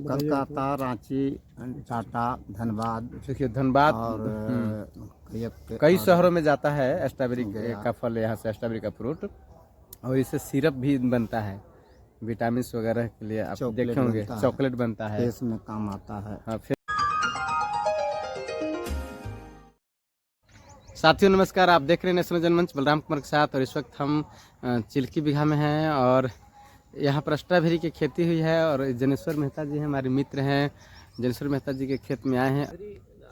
कलकत्ता, रांची, टाटा, धनबाद देखिए धनबाद और कई शहरों में जाता है स्ट्रॉबेरी गया। का फल, यहाँ से स्ट्रॉबेरी का फ्रूट, और इससे सिरप भी बनता है विटामिन वगैरह के लिए। आप देखे होंगे चॉकलेट बनता है, फेस में काम आता है। हाँ। साथियों नमस्कार, आप देख रहे हैं नेशनल जनमंच बलराम कुमार के साथ, और इस वक्त हम चिल्की बिघा में हैं और यहाँ पर स्ट्रॉबेरी की खेती हुई है। और जनेश्वर मेहता जी हैं, हमारे मित्र हैं, जनेश्वर मेहता जी के खेत में आए हैं।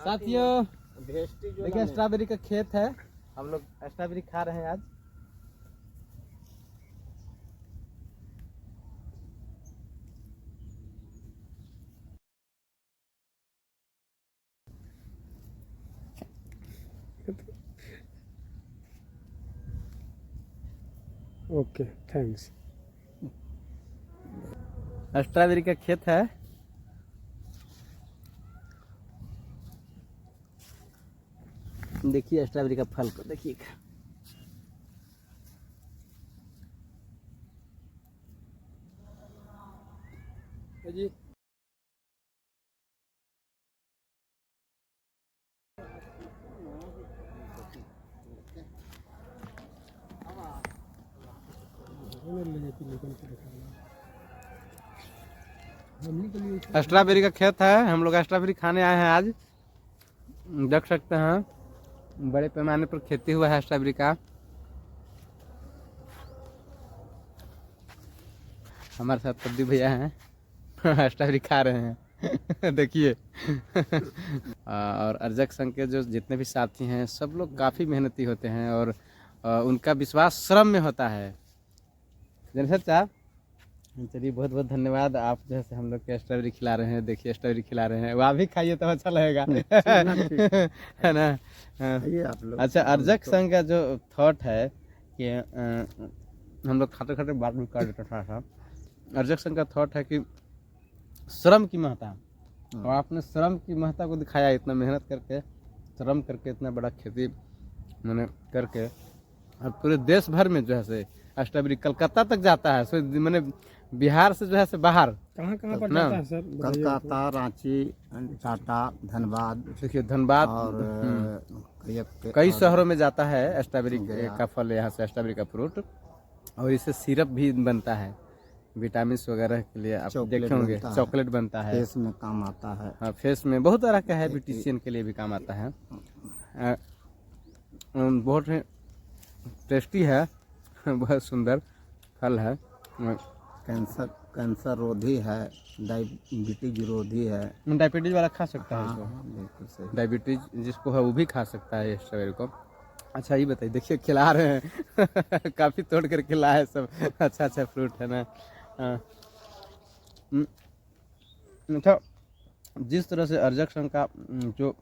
साथियों देखिए स्ट्रॉबेरी का खेत है, हम लोग स्ट्रॉबेरी खा रहे हैं आज। Okay thanks. स्ट्रॉबेरी का खेत है, देखिए स्ट्रॉबेरी का फल को देखिए। जी स्ट्रॉबेरी का खेत है, हम लोग स्ट्रॉबेरी खाने आए हैं आज। देख सकते हैं बड़े पैमाने पर खेती हुआ है स्ट्रॉबेरी का। हमारे साथ तब्दी भैया हैं स्ट्रॉबेरी खा रहे हैं देखिए और अर्जक संघ के जो जितने भी साथी हैं सब लोग काफ़ी मेहनती होते हैं और उनका विश्वास श्रम में होता है। जनसर साहब चलिए बहुत बहुत धन्यवाद, आप जैसे हम लोग के स्ट्रॉबेरी खिला रहे हैं। देखिए स्ट्रॉबेरी खिला रहे हैं, वो आप भी खाइए तो अच्छा लगेगा है ना। आप लोग अच्छा, अर्जक संघ का जो थॉट है कि हम लोग खाते खाते बात भी कर देते था। अर्जक संघ का थॉट है कि श्रम की महत्ता, और आपने श्रम की महत्ता को दिखाया। इतना मेहनत करके, श्रम करके, इतना बड़ा खेती मैंने करके, और पूरे देश भर में जो है से स्ट्रॉबेरी कलकत्ता तक जाता है। सो मैंने बिहार से जो है से बाहर कहाँ पर जाता है सर? कलकत्ता, रांची, टाटा, धनबाद देखिए धनबाद और कई शहरों में जाता है स्ट्रॉबेरी का फल, यहाँ से स्ट्रॉबेरी का फ्रूट, और इससे सिरप भी बनता है विटामिन वगैरह के लिए। आप देखे होंगे चॉकलेट बनता है, फेस में काम आता है। हाँ, फेस में बहुत तरह का है, ब्यूटिशियन के लिए भी काम आता है। बहुत ही टेस्टी है बहुत सुंदर फल है। कैंसर रोधी है, डायबिटीज विरोधी है। डायबिटीज वाला खा सकता है इसको, बिल्कुल सही। डायबिटीज जिसको है वो भी खा सकता है स्ट्रॉबेरी को। अच्छा ये बताइए, देखिए खिला रहे हैं काफ़ी तोड़ कर खिला है सब, अच्छा अच्छा फ्रूट है ना। अच्छा, जिस तरह से अर्जक संघ का जो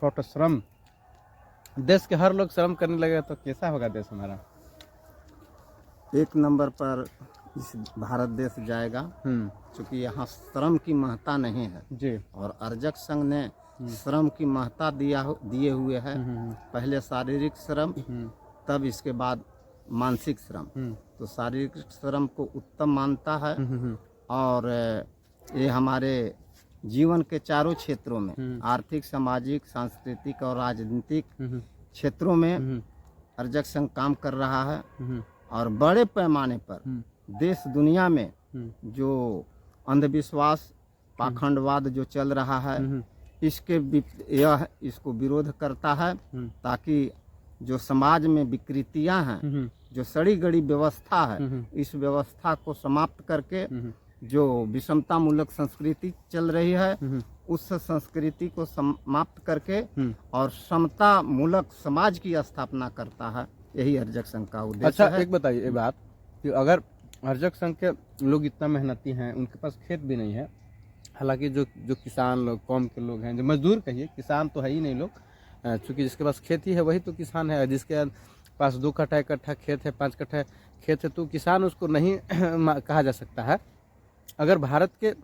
थोड़ा श्रम, देश के हर लोग श्रम करने लगे तो कैसा होगा देश हमारा? एक नंबर पर इस भारत देश जाएगा, क्योंकि यहाँ श्रम की महत्ता नहीं है जी। और अर्जक संघ ने श्रम की महत्ता दिए हुए है। पहले शारीरिक श्रम, तब इसके बाद मानसिक श्रम। तो शारीरिक श्रम को उत्तम मानता है, और ये हमारे जीवन के चारों क्षेत्रों में, आर्थिक, सामाजिक, सांस्कृतिक और राजनीतिक क्षेत्रों में अर्जक संघ काम कर रहा है। और बड़े पैमाने पर देश दुनिया में जो अंधविश्वास, पाखंडवाद जो चल रहा है, इसको विरोध करता है, ताकि जो समाज में विकृतियां हैं, जो सड़ी गड़ी व्यवस्था है, इस व्यवस्था को समाप्त करके जो विषमता मूलक संस्कृति चल रही है, उस संस्कृति को समाप्त करके और समता मूलक समाज की स्थापना करता है। यही अर्जक संघ का उद्देश्य है। अच्छा एक बताइए ये बात कि अगर अर्जक संघ के लोग इतना मेहनती हैं, उनके पास खेत भी नहीं है, हालांकि जो किसान लोग, कौम के लोग हैं, जो मजदूर कहिए, किसान तो है ही नहीं लोग, चूँकि जिसके पास खेती है वही तो किसान है। जिसके पास 2 कट्ठा 1 कट्ठा खेत है, 5 कट्ठा खेत है, तो किसान उसको नहीं कहा जा सकता है। अगर भारत के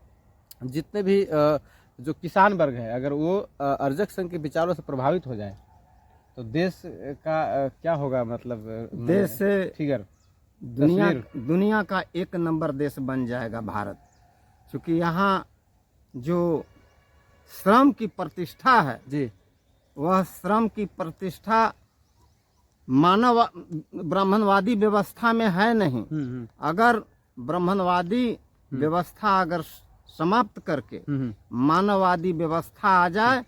जितने भी जो किसान वर्ग है, अगर वो अर्जक संघ के विचारों से प्रभावित हो जाए तो देश का क्या होगा? मतलब देश से फिगर दुनिया का 1 नंबर देश बन जाएगा भारत, क्योंकि यहाँ जो श्रम की प्रतिष्ठा है, जी। वह श्रम की प्रतिष्ठा मानव ब्राह्मणवादी व्यवस्था में है नहीं। अगर ब्राह्मणवादी व्यवस्था अगर समाप्त करके मानववादी व्यवस्था आ जाए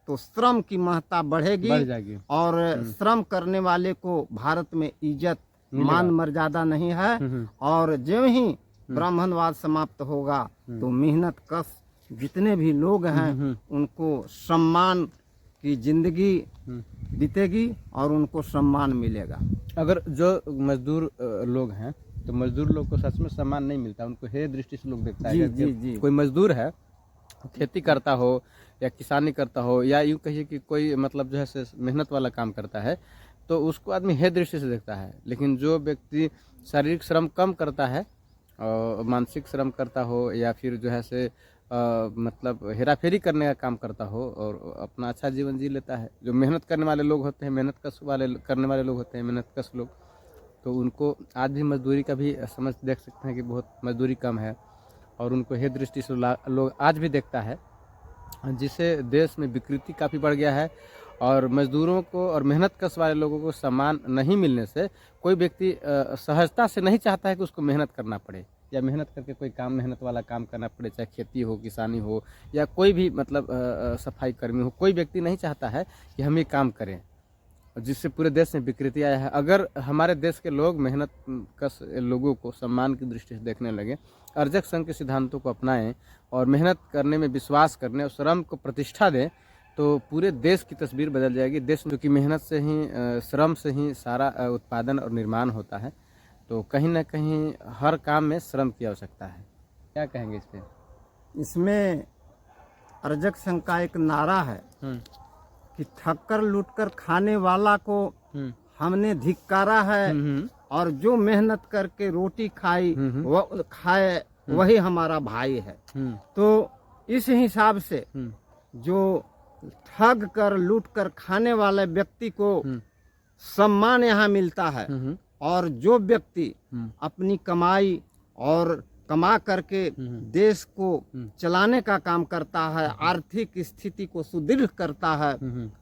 तो श्रम की महत्ता बढ़ बढ़ेगी जाएगी। और श्रम करने वाले को भारत में इज्जत मान मर्यादा नहीं है। और जो ही ब्राह्मणवाद समाप्त होगा तो मेहनत कश जितने भी लोग हैं उनको सम्मान की जिंदगी बीतेगी और उनको सम्मान मिलेगा। अगर जो मजदूर लोग हैं तो मजदूर लोग को सच में सम्मान नहीं मिलता, उनको हे दृष्टि से लोग देखता है। जी। कोई मजदूर है, खेती करता हो या किसानी करता हो या यूँ कहिए कि कोई मतलब जो है मेहनत वाला काम करता है तो उसको आदमी हे दृष्टि से देखता है। लेकिन जो व्यक्ति शारीरिक श्रम कम करता है और मानसिक श्रम करता हो या फिर जो है मतलब हेराफेरी करने का काम करता हो और अपना अच्छा जीवन जी लेता है, जो मेहनत करने वाले लोग होते हैं, मेहनत कश वाले करने वाले लोग होते हैं, मेहनत कश लोग, तो उनको आज भी मजदूरी का भी समझ देख सकते हैं कि बहुत मजदूरी कम है और उनको हे दृष्टि से लोग आज भी देखता है, जिससे देश में विकृति काफ़ी बढ़ गया है। और मजदूरों को और मेहनत कश वाले लोगों को सम्मान नहीं मिलने से कोई व्यक्ति सहजता से नहीं चाहता है कि उसको मेहनत करना पड़े या मेहनत करके कोई काम मेहनत वाला काम करना पड़े, चाहे खेती हो, किसानी हो या कोई भी मतलब सफाई कर्मी हो। कोई व्यक्ति नहीं चाहता है कि हम ये काम करें, जिससे पूरे देश में विकृति आया है। अगर हमारे देश के लोग मेहनत कश लोगों को सम्मान की दृष्टि से देखने लगे, अर्जक संघ के सिद्धांतों को अपनाएं और मेहनत करने में विश्वास करने और श्रम को प्रतिष्ठा दें तो पूरे देश की तस्वीर बदल जाएगी। देश क्योंकि मेहनत से ही श्रम से ही सारा उत्पादन और निर्माण होता है, तो कहीं ना कहीं हर काम में श्रम की आवश्यकता है। क्या कहेंगे इस पे? इसमें अर्जक संघ का एक नारा है कि थककर लूटकर खाने वाला को हमने धिक्कारा है और जो मेहनत करके रोटी खाई वह खाए वही हमारा भाई है। तो इस हिसाब से जो ठग कर लूट कर खाने वाले व्यक्ति को सम्मान यहाँ मिलता है और जो व्यक्ति अपनी कमाई और कमा करके देश को चलाने का काम करता है, आर्थिक स्थिति को सुदृढ़ करता है,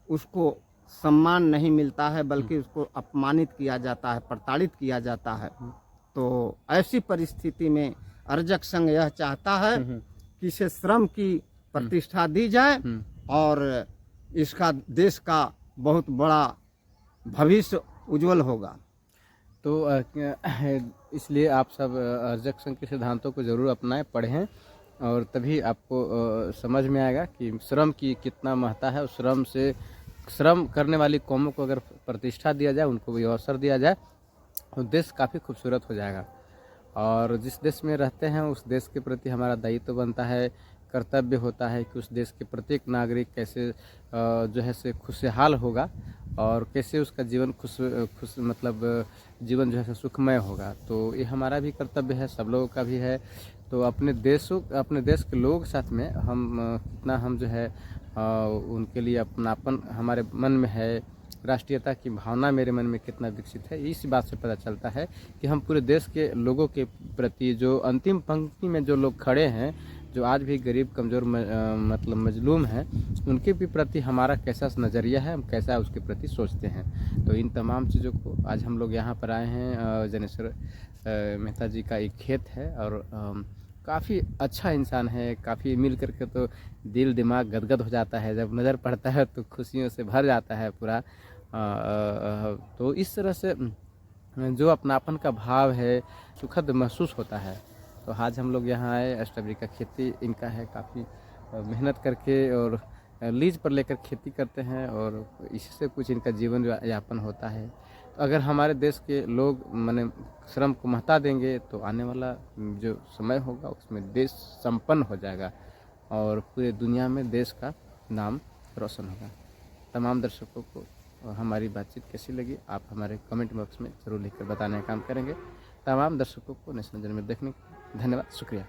उसको सम्मान नहीं मिलता है बल्कि उसको अपमानित किया जाता है, प्रताड़ित किया जाता है। तो ऐसी परिस्थिति में अर्जक संघ यह चाहता है कि इसे श्रम की प्रतिष्ठा दी जाए और इसका देश का बहुत बड़ा भविष्य उज्जवल होगा। तो इसलिए आप सब अर्जक संघ के सिद्धांतों को ज़रूर अपनाएं, पढ़ें और तभी आपको समझ में आएगा कि श्रम की कितना महत्ता है। और श्रम करने वाली कौमों को अगर प्रतिष्ठा दिया जाए, उनको भी अवसर दिया जाए, तो देश काफ़ी खूबसूरत हो जाएगा। और जिस देश में रहते हैं उस देश के प्रति हमारा दायित्व बनता है, कर्तव्य होता है कि उस देश के प्रत्येक नागरिक कैसे जो है से खुशहाल होगा और कैसे उसका जीवन खुश मतलब जीवन जो है सुखमय होगा। तो ये हमारा भी कर्तव्य है, सब लोगों का भी है। तो अपने देश के लोग साथ में कितना हम जो है उनके लिए अपनापन हमारे मन में है, राष्ट्रीयता की भावना मेरे मन में कितना विकसित है, इस बात से पता चलता है कि हम पूरे देश के लोगों के प्रति, जो अंतिम पंक्ति में जो लोग खड़े हैं, जो आज भी गरीब कमज़ोर मतलब मजलूम हैं, उनके भी प्रति हमारा कैसा नज़रिया है, हम कैसा उसके प्रति सोचते हैं। तो इन तमाम चीज़ों को आज हम लोग यहाँ पर आए हैं। जनेश्वर मेहता जी का एक खेत है और काफ़ी अच्छा इंसान है, काफ़ी मिल करके तो दिल दिमाग गदगद हो जाता है, जब नज़र पड़ता है तो खुशियों से भर जाता है पूरा। तो इस तरह से जो अपनापन का भाव है सुखद महसूस होता है। तो आज हम लोग यहाँ आए, स्ट्रॉबेरी का खेती इनका है, काफ़ी मेहनत करके और लीज पर लेकर खेती करते हैं और इससे कुछ इनका जीवन यापन होता है। तो अगर हमारे देश के लोग माने श्रम को महत्ता देंगे तो आने वाला जो समय होगा उसमें देश संपन्न हो जाएगा और पूरे दुनिया में देश का नाम रोशन होगा। तमाम दर्शकों को हमारी बातचीत कैसी लगी आप हमारे कमेंट बॉक्स में ज़रूर लिखकर बताने का काम करेंगे। तमाम दर्शकों को नेशनल जनरल में देखने का धन्यवाद, शुक्रिया।